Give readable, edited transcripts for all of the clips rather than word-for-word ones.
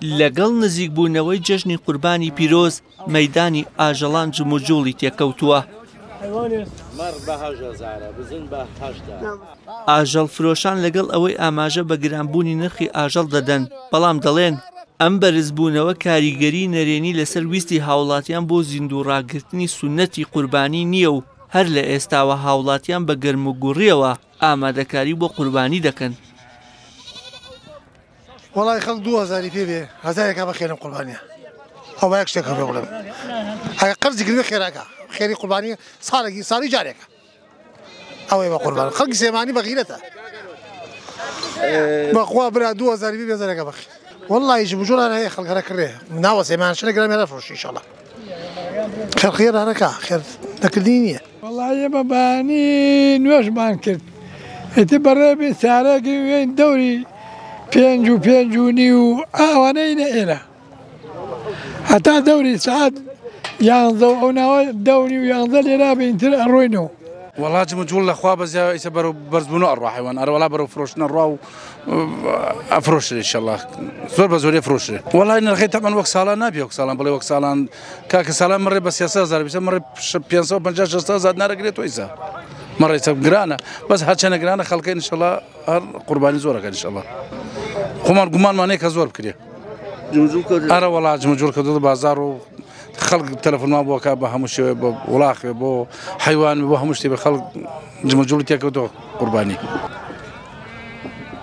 لەگەڵ نزیکبوونەوەی جەژنی قوربانی پیرۆز مەیدانی ئاژەڵان جموجوڵی تێکەوتووە. ئاژەڵ فرۆشان لەگەڵ ئەوەی ئاماژە بە گرانبوونی نرخی ئاژەڵ دەدەن، بەڵام دەڵێن ئەم بەرزبوونەوە کاریگەری نەرێنی لەسەر ویستی هاوڵاتیان بۆ زیندووڕاگرتنی سونەتی قوربانی نییە و هەر لە ئێستاوە هاوڵاتیان بە گەرم و گوڕیەوە ئامادەکاری بۆ قوربانی دەکەن. وڵی خەڵک 2000 پێ بێ 1000 بەخێنم قوربانیە ئەو یەک شتێکە پێ بڵێم ئەگە قەرزی کردوێ خێراکە خێری قوربانی ساڵی جارێکە ئەوەی بە قوربان خەڵکی سێمانی بەغیرەتە بەخوا برا 2000 پێ 1000 بەخێ والله جمجوڵان هەیە خەڵکەرە کڕێ ناوە سێمان شنە گرام هێرە فرۆشی ئینشاءالله خێر خێر هەرەکە خێر نەکردنی نییە والله ئێمە بەهانی نوێژمان کرد ئێتە بەڕێبێ سارەکی وێن دەوری 5 و 5 و نیو ئەوانەی نەئێرە هەتا دەوری سعات 11 و ئەو ناوە دەوری و 11 لێرا بینتر ئەڕۆینەوە. والله جمجول لەخوا بەزیا ئیسە بەرەو بەرزبوون و ئەڕوا حیوان ئەرەوەڵا بەرەو فرۆشتنە ڕوا و ئەفرۆشرێ ئینشەڵڵا زۆر بە زۆری فرۆشرێ. والله نرخی تەمەن وەک ساڵان نابێ وەک ساڵان بڵێ وەک ساڵان کاکە ساڵان مڕێ بە 300,000 بیسە مڕێ 550-600,000 نارەگرێتەوە ئیسا مەڕێ گرانە بەس هەرچەنە گرانە خەڵکە ئینشەڵڵا هەر قوربانی زۆرەکە ئینشەڵڵا خۆمان گومانمان هەیە کە زۆر بکرێ. ئەرە وڵا جمجول کردو بازار و خەڵک تەلەفۆنمان بۆکە بە هەموو شێوێ بە وڵاخێ بۆ حیوان بۆ هەموو شتێ بە خەڵک جمجوڵی تێکەوتەوە قوربانی.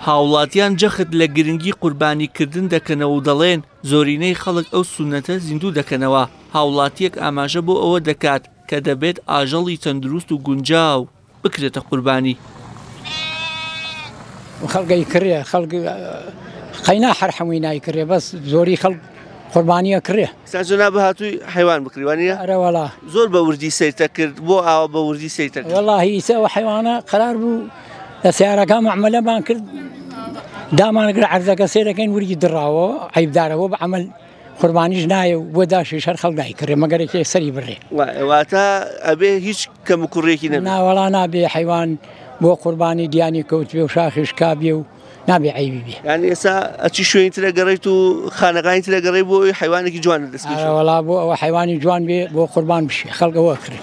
هاوڵاتیان جەخت لە گرنگی قوربانیکردن دەکەنەوە و دەڵێن زۆرینەی خەڵک ئەو سونەتە زیندوو دەکەنەوە. هاوڵاتیەک ئاماژە بۆ ئەوە دەکات کە دەبێت ئاژەڵی تەندروست و گونجاو بکرێتە قوربانی. خەڵگەی کڕێ خەڵک قەینا هەر هەمووی نایکڕێ بەس زۆری خەڵک قوربانیە کڕێ. ساجنا بە هاتووی حیوان بکریوانە؟ ئەرەوەڵا زۆر بە وردی سەیرتە کرد بۆ ئاوە بە وردی سەیرتە کرد. وەڵاهی ئیسەوە حیوانە قەرار بوو لە سیارەکە معمەلەمان کرد دامانەگرە عەرزەکە سێرەکەین وردی دڕاوە عیبدارەوە بە عەمەل قوربانیش نایە و بۆ داشیش هەر خەڵک نایکڕێ مەگەرێکی سەری بڕێ. واتە ئەبێ هیچ کەم و کوڕێکی نەبێت؟ ناوەڵا نابێ حیوان بۆ قوربانی دیانی کەوتبێ و شاخش کابێ و نابێ عیبی بێ. یعنی ئێستا ئەچی شوێنی ترە گەڕێیت و خانەقانی ترە گەڕێی بۆ ئەوی حیوانێکی جوانە دەست بکەیت؟ وەڵا بۆ ئەوە حیوانی جوان بێ بۆ قوربان بشێ خەڵک ئەوە کرێ.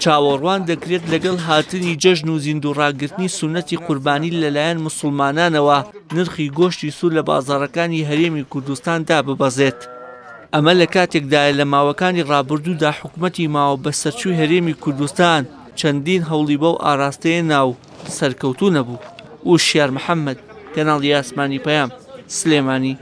چاوەڕوان دەکرێت لەگەڵ هاتنی جەژن و زیندووڕاگرتنی سونەتی قوربانی لەلایەن موسڵمانانەوە نرخی گۆشتی سوور لە بازاڕەکانی هەرێمی کوردستاندا ببەزێت. ئەمە لە کاتێکدایە لە ماوەکانی ڕابردوودا حکوومەتی ماوە بە سەرچووی هەرێمی کوردستان چەندین هەوڵی بەو ئاراستەیە ناو سەرکەوتوو نەبوو. وشیار محەممەد کەناڵی ئاسمانی پەیام سلێمانی.